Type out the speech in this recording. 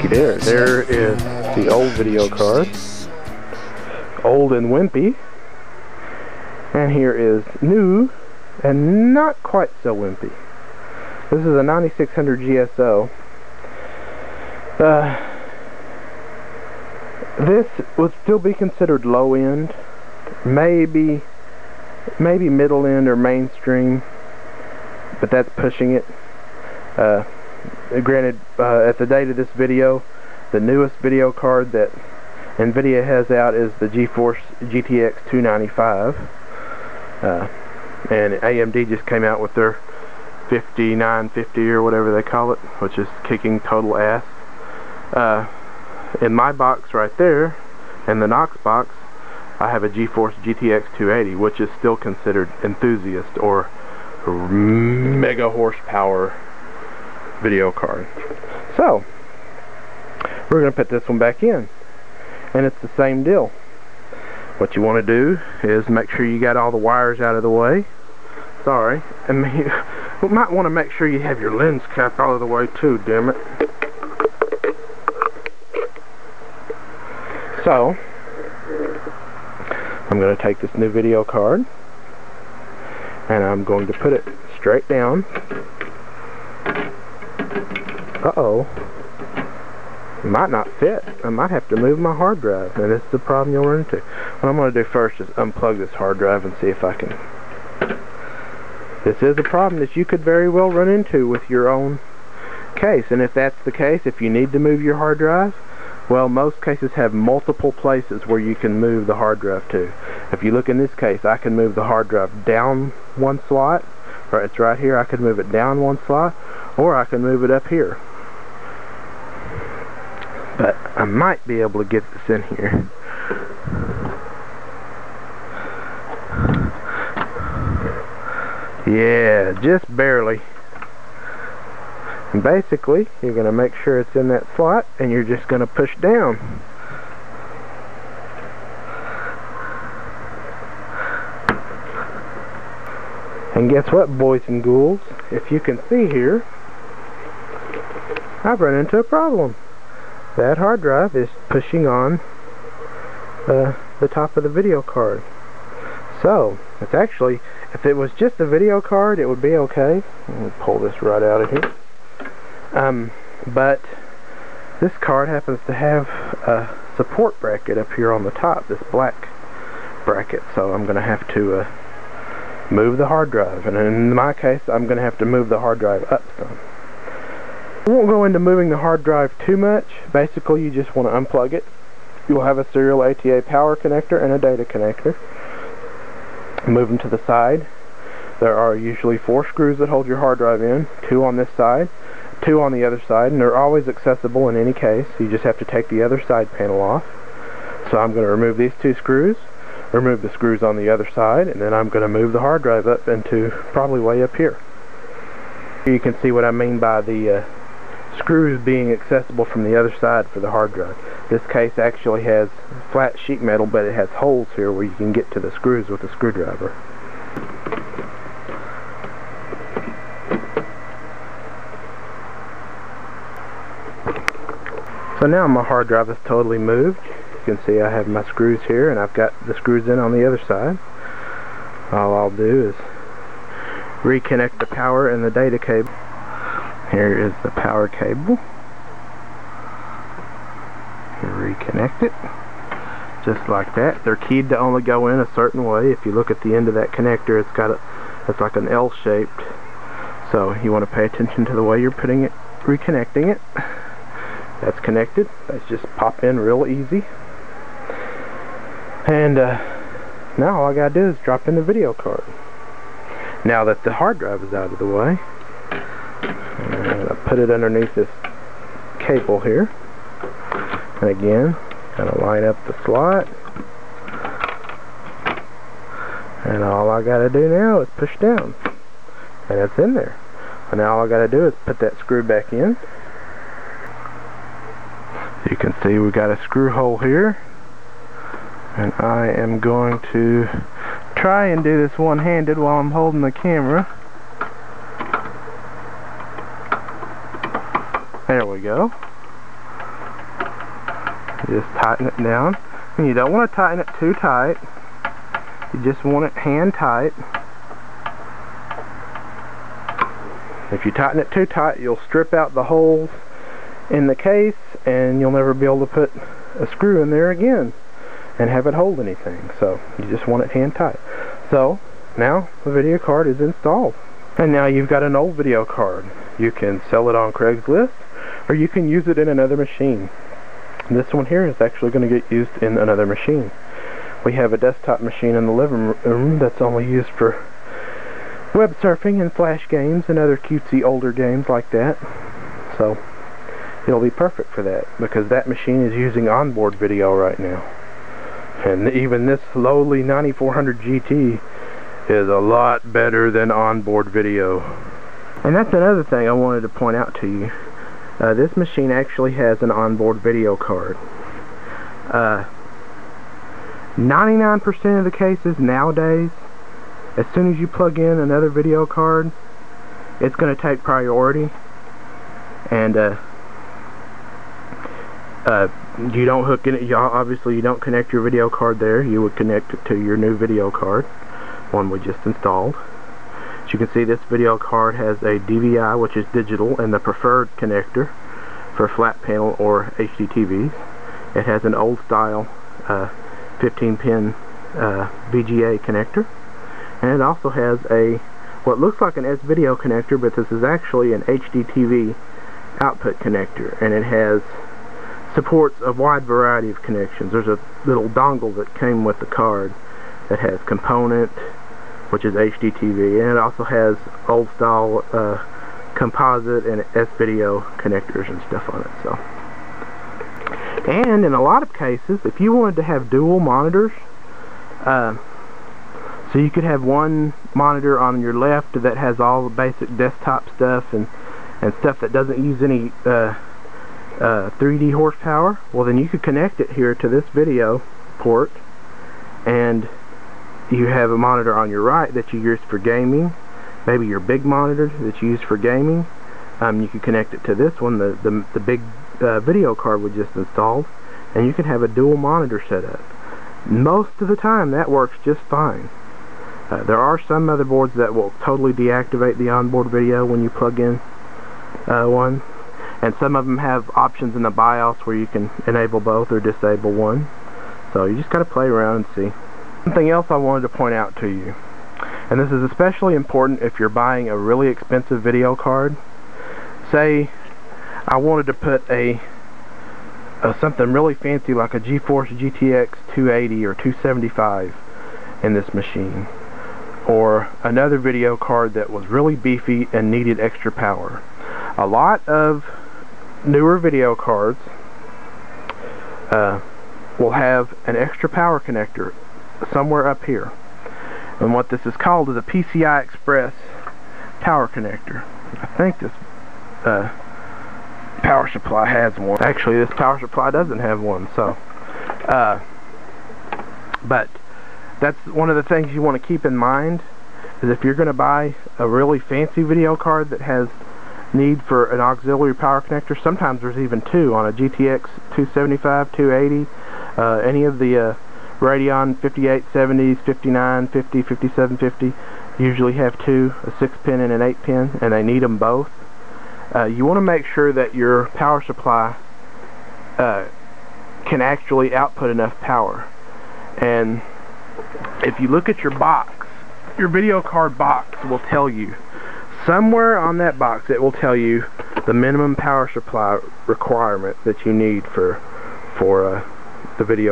There is the old video card, old and wimpy, and here is new and not quite so wimpy. This is a 9600 GSO. This would still be considered low end, maybe middle end or mainstream, but that's pushing it. Granted, at the date of this video, the newest video card that NVIDIA has out is the GeForce GTX 295, and AMD just came out with their 5950 or whatever they call it, which is kicking total ass. In my box right there, in the Knox box, I have a GeForce GTX 280, which is still considered enthusiast or mega horsepower video card. So we're going to put this one back in, and it's the same deal. What you want to do is make sure you got all the wires out of the way. Sorry, and you might want to make sure you have your lens cap out of the way too, damn it. So I'm going to take this new video card and I'm going to put it straight down. Uh-oh. It might not fit. I might have to move my hard drive, and this is the problem you'll run into. What I'm going to do first is unplug this hard drive and see if I can. This is a problem that you could very well run into with your own case, and if that's the case, if you need to move your hard drive, well, most cases have multiple places where you can move the hard drive to. If you look in this case, I can move the hard drive down one slot, right, it's right here. I can move it down one slot, or I can move it up here. But I might be able to get this in here. Yeah, just barely. And basically, you're going to make sure it's in that slot, and you're just going to push down. And guess what, boys and ghouls? If you can see here, I've run into a problem. That hard drive is pushing on the top of the video card. So, it's actually, if it was just a video card, it would be okay. Let me pull this right out of here. But this card happens to have a support bracket up here on the top, this black bracket. So I'm going to have to move the hard drive. And in my case, I'm going to have to move the hard drive up some. I won't go into moving the hard drive too much. Basically, you just want to unplug it. You'll have a serial ATA power connector and a data connector. Move them to the side. There are usually 4 screws that hold your hard drive in, 2 on this side, 2 on the other side, and they're always accessible in any case. You just have to take the other side panel off. So I'm going to remove these 2 screws, remove the screws on the other side, and then I'm going to move the hard drive up into probably way up here. Here you can see what I mean by the screws being accessible from the other side for the hard drive. This case actually has flat sheet metal, but it has holes here where you can get to the screws with a screwdriver. So now my hard drive is totally moved. You can see I have my screws here, and I've got the screws in on the other side. All I'll do is reconnect the power and the data cable. Here is the power cable. Reconnect it, just like that. They're keyed to only go in a certain way. If you look at the end of that connector, it's like an L shaped. So you want to pay attention to the way you're putting it, reconnecting it. That's connected. Let's just pop in real easy. And now all I gotta do is drop in the video card. Now that the hard drive is out of the way, and I put it underneath this cable here. And again, kind of line up the slot. And all I gotta do now is push down. And it's in there. And now all I gotta do is put that screw back in. You can see we got a screw hole here. And I am going to try and do this one-handed while I'm holding the camera. There we go. You just tighten it down, and you don't want to tighten it too tight. You just want it hand tight. If you tighten it too tight, you'll strip out the holes in the case, and you'll never be able to put a screw in there again and have it hold anything. So you just want it hand tight. So now the video card is installed, and now you've got an old video card. You can sell it on Craigslist, or you can use it in another machine. This one here is actually going to get used in another machine. We have a desktop machine in the living room that's only used for web surfing and flash games and other cutesy older games like that. So it'll be perfect for that, because that machine is using onboard video right now. And even this lowly 9400 GT is a lot better than onboard video. And that's another thing I wanted to point out to you. This machine actually has an onboard video card. 99% of the cases nowadays, as soon as you plug in another video card, it's going to take priority. And you don't hook in, obviously you don't connect your video card there. You would connect it to your new video card, one we just installed. As you can see, this video card has a DVI, which is digital, and the preferred connector for flat panel or HD TVs. It has an old style 15-pin VGA connector, and it also has a what looks like an S-video connector, but this is actually an HD TV output connector, and it has supports a wide variety of connections. There's a little dongle that came with the card that has component, which is HD TV, and it also has old style composite and S-video connectors and stuff on it. So, and in a lot of cases, if you wanted to have dual monitors, so you could have one monitor on your left that has all the basic desktop stuff and stuff that doesn't use any 3D horsepower, well then you could connect it here to this video port, and you have a monitor on your right that you use for gaming, maybe your big monitor that you use for gaming. You can connect it to this one, the big video card we just installed, and you can have a dual monitor setup. Most of the time that works just fine. There are some motherboards that will totally deactivate the onboard video when you plug in one, and some of them have options in the BIOS where you can enable both or disable one. So you just got to play around and see. Something else I wanted to point out to you, and this is especially important if you're buying a really expensive video card. Say I wanted to put something really fancy like a GeForce GTX 280 or 275 in this machine, or another video card that was really beefy and needed extra power. A lot of newer video cards will have an extra power connector somewhere up here, and what this is called is a PCI Express power connector. I think this power supply has one. Actually, this power supply doesn't have one, so but that's one of the things you want to keep in mind, is if you're going to buy a really fancy video card that has need for an auxiliary power connector, sometimes there's even two on a GTX 275, 280, any of the Radeon 5870s, 5950, 5750 usually have two, a 6-pin and an 8-pin, and they need them both. You want to make sure that your power supply can actually output enough power. And if you look at your box, your video card box will tell you, somewhere on that box it will tell you the minimum power supply requirement that you need for the video